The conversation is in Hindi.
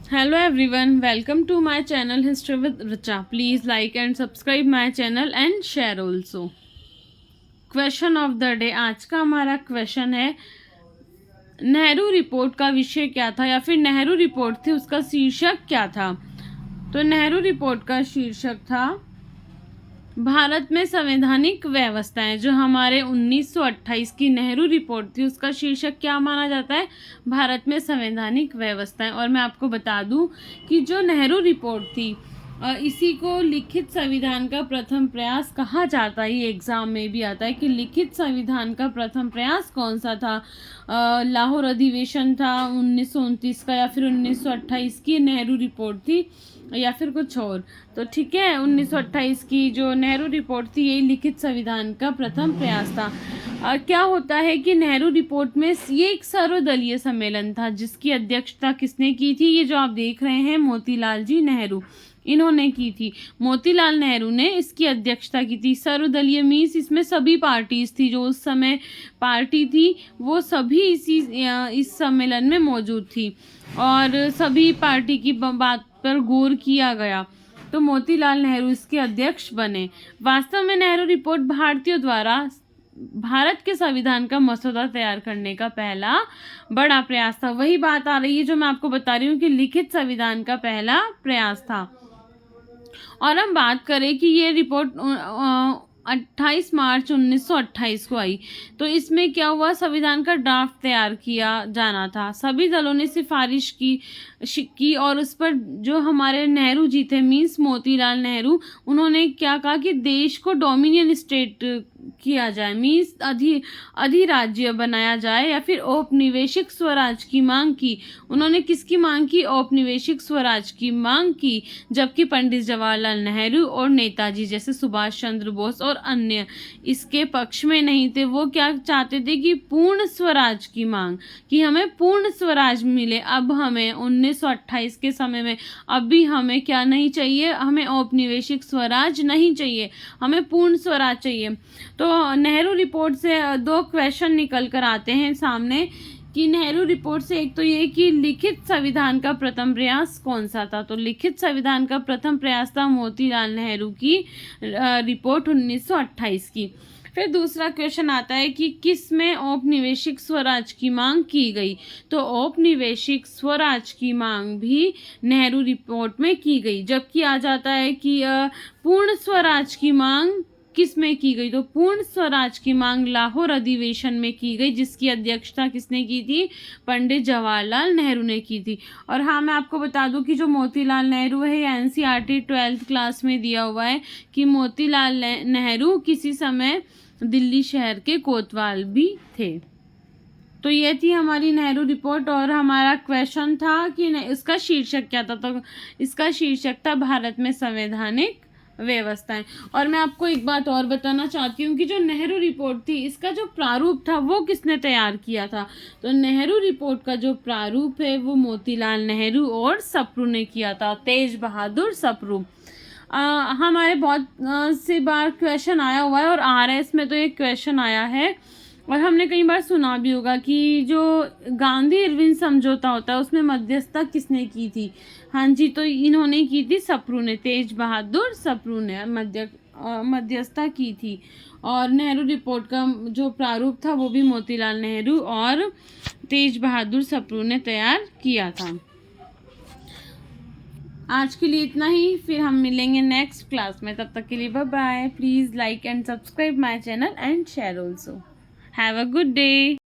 Hello everyone, welcome to my channel History with Richa. Please like and subscribe my channel and share also. Question of the day, आज का हमारा क्वेश्चन है नेहरू रिपोर्ट का विषय क्या था, या फिर नेहरू रिपोर्ट थी उसका शीर्षक क्या था। तो नेहरू रिपोर्ट का शीर्षक था भारत में संवैधानिक व्यवस्थाएं। जो हमारे 1928 की नेहरू रिपोर्ट थी उसका शीर्षक क्या माना जाता है, भारत में संवैधानिक व्यवस्थाएं। और मैं आपको बता दूं कि जो नेहरू रिपोर्ट थी इसी को लिखित संविधान का प्रथम प्रयास कहा जाता है। ये एग्जाम में भी आता है कि लिखित संविधान का प्रथम प्रयास कौन सा था। लाहौर अधिवेशन था 1929 का, या फिर 1928 की नेहरू रिपोर्ट थी, या फिर कुछ और। तो ठीक है, 1928 की जो नेहरू रिपोर्ट थी यही लिखित संविधान का प्रथम प्रयास था। क्या होता है कि नेहरू रिपोर्ट में ये एक सर्वदलीय सम्मेलन था जिसकी अध्यक्षता किसने की थी। ये जो आप देख रहे हैं मोतीलाल जी नेहरू, इन्होंने की थी। मोतीलाल नेहरू ने इसकी अध्यक्षता की थी। सर्वदलीय मीन्स इसमें सभी पार्टीज थी, जो उस समय पार्टी थी वो सभी इस सम्मेलन में मौजूद थी और सभी पार्टी की बात पर गौर किया गया। तो मोतीलाल नेहरू इसके अध्यक्ष बने। वास्तव में नेहरू रिपोर्ट भारतीयों द्वारा भारत के संविधान का मसौदा तैयार करने का पहला बड़ा प्रयास था। वही बात आ रही है जो मैं आपको बता रही हूँ कि लिखित संविधान का पहला प्रयास था। और हम बात करें कि ये रिपोर्ट 28 मार्च 1928 को आई। तो इसमें क्या हुआ, संविधान का ड्राफ्ट तैयार किया जाना था। सभी दलों ने सिफारिश की और उस पर जो हमारे नेहरू जी थे मीन्स मोतीलाल नेहरू, उन्होंने क्या कहा कि देश को डोमिनियन स्टेट किया जाए, मीन्स अधिराज्य बनाया जाए, या फिर औपनिवेशिक स्वराज की मांग की। उन्होंने किसकी मांग की, औपनिवेशिक स्वराज की मांग की। जबकि पंडित जवाहरलाल नेहरू और नेताजी जैसे सुभाष चंद्र बोस और अन्य इसके पक्ष में नहीं थे। वो क्या चाहते थे कि पूर्ण स्वराज की मांग, कि हमें पूर्ण स्वराज मिले। अब हमें 1928 के समय में अब भी हमें क्या नहीं चाहिए, हमें औपनिवेशिक स्वराज नहीं चाहिए, हमें पूर्ण स्वराज चाहिए। तो नेहरू रिपोर्ट से दो क्वेश्चन निकल कर आते हैं सामने कि नेहरू रिपोर्ट से एक तो ये कि लिखित संविधान का प्रथम प्रयास कौन सा था। तो लिखित संविधान का प्रथम प्रयास था मोतीलाल नेहरू की रिपोर्ट 1928 की। फिर दूसरा क्वेश्चन आता है कि किस में औपनिवेशिक स्वराज की मांग की गई। तो औपनिवेशिक स्वराज की मांग भी नेहरू रिपोर्ट में की गई। जबकि आ जाता है कि पूर्ण स्वराज की मांग किस में की गई। तो पूर्ण स्वराज की मांग लाहौर अधिवेशन में की गई, जिसकी अध्यक्षता किसने की थी, पंडित जवाहरलाल नेहरू ने की थी। और हाँ, मैं आपको बता दूं कि जो मोतीलाल नेहरू है एनसीईआरटी 12th क्लास में दिया हुआ है कि मोतीलाल नेहरू किसी समय दिल्ली शहर के कोतवाल भी थे। तो ये थी हमारी नेहरू रिपोर्ट और हमारा क्वेश्चन था कि इसका शीर्षक क्या था। तो इसका शीर्षक था भारत में संवैधानिक व्यवस्थाएं। और मैं आपको एक बात और बताना चाहती हूँ कि जो नेहरू रिपोर्ट थी इसका जो प्रारूप था वो किसने तैयार किया था। तो नेहरू रिपोर्ट का जो प्रारूप है वो मोतीलाल नेहरू और सप्रू ने किया था, तेज बहादुर सप्रू। हमारे बहुत से बार क्वेश्चन आया हुआ है और आरएस में तो एक क्वेश्चन आया है और हमने कई बार सुना भी होगा कि जो गांधी इरविन समझौता होता है उसमें मध्यस्थता किसने की थी। हाँ जी, तो इन्होंने की थी सप्रू ने, तेज बहादुर सप्रू ने मध्यस्थता की थी। और नेहरू रिपोर्ट का जो प्रारूप था वो भी मोतीलाल नेहरू और तेज बहादुर सप्रू ने तैयार किया था। आज के लिए इतना ही, फिर हम मिलेंगे नेक्स्ट क्लास में। तब तक के लिए bye bye. Please like and subscribe my channel and share also. Have a good day.